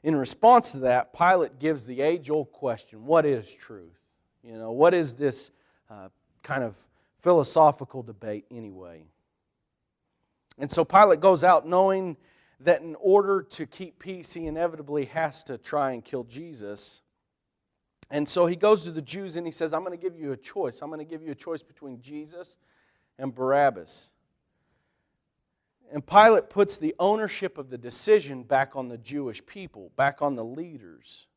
in response to that, Pilate gives the age-old question, what is truth? What is this kind of philosophical debate anyway? And so Pilate goes out knowing that in order to keep peace, he inevitably has to try and kill Jesus. And so he goes to the Jews and he says, I'm going to give you a choice. I'm going to give you a choice between Jesus and Barabbas. And Pilate puts the ownership of the decision back on the Jewish people, back on the leaders,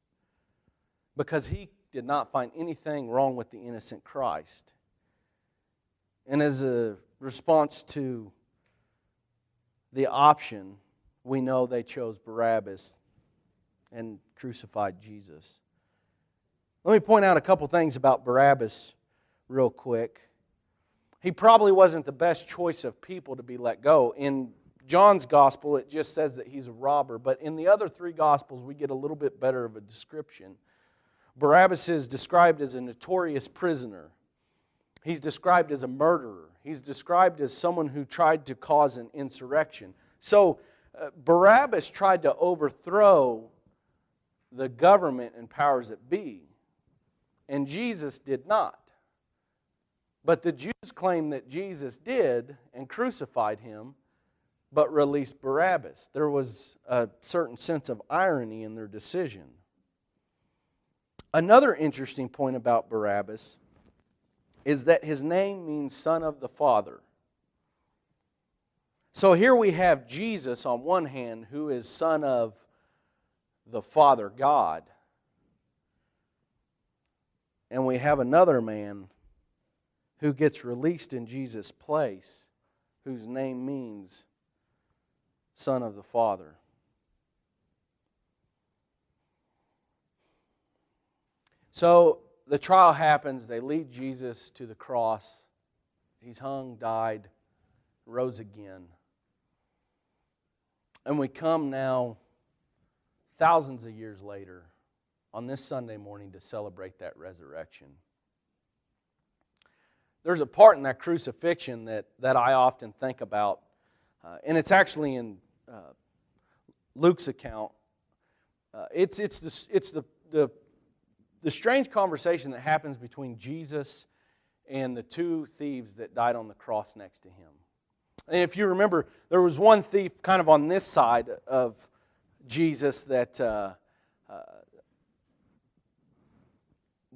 because he did not find anything wrong with the innocent Christ. And as a response to the option, we know they chose Barabbas and crucified Jesus. Let me point out a couple things about Barabbas real quick. He probably wasn't the best choice of people to be let go. In John's gospel, it just says that he's a robber, but in the other three gospels, we get a little bit better of a description. Barabbas is described as a notorious prisoner. He's described as a murderer. He's described as someone who tried to cause an insurrection. So Barabbas tried to overthrow the government and powers that be, and Jesus did not. But the Jews claim that Jesus did and crucified him, but released Barabbas. There was a certain sense of irony in their decision. Another interesting point about Barabbas is that his name means son of the Father. So here we have Jesus on one hand, who is son of the Father God. And we have another man who gets released in Jesus' place, whose name means son of the Father. So the trial happens. They lead Jesus to the cross. He's hung, died, rose again. And we come now, thousands of years later, on this Sunday morning to celebrate that resurrection. There's a part in that crucifixion that I often think about, and it's actually in Luke's account. It's the strange conversation that happens between Jesus and the two thieves that died on the cross next to him. And if you remember, there was one thief kind of on this side of Jesus that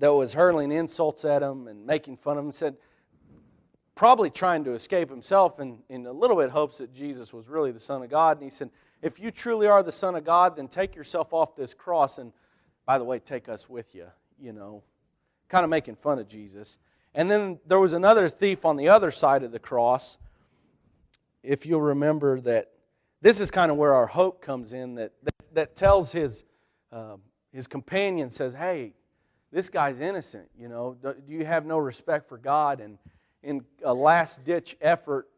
was hurling insults at him and making fun of him, said, probably trying to escape himself and in a little bit hopes that Jesus was really the Son of God. And he said, if you truly are the Son of God, then take yourself off this cross and, by the way, take us with you, kind of making fun of Jesus. And then there was another thief on the other side of the cross. If you'll remember that this is kind of where our hope comes in, that tells his companion, says, hey, this guy's innocent, Do you have no respect for God? And in a last-ditch effort,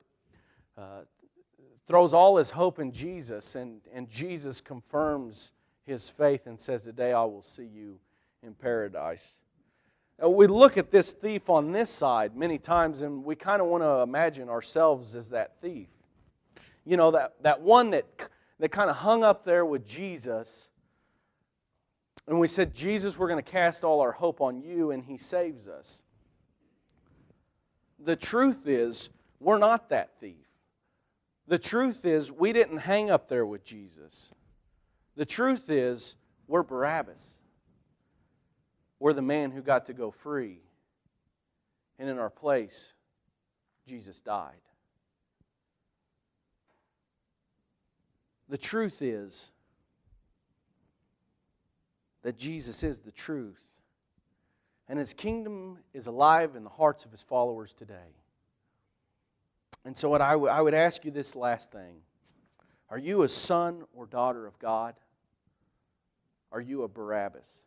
throws all his hope in Jesus, and Jesus confirms his faith and says, today I will see you in paradise. Now, we look at this thief on this side many times, and we kind of want to imagine ourselves as that thief. That one that kind of hung up there with Jesus, and we said, Jesus, we're going to cast all our hope on you, and He saves us. The truth is, we're not that thief. The truth is, we didn't hang up there with Jesus. The truth is, we're Barabbas. We're the man who got to go free. And in our place, Jesus died. The truth is that Jesus is the truth. And His kingdom is alive in the hearts of His followers today. And so I would ask you this last thing. Are you a son or daughter of God? Are you a Barabbas?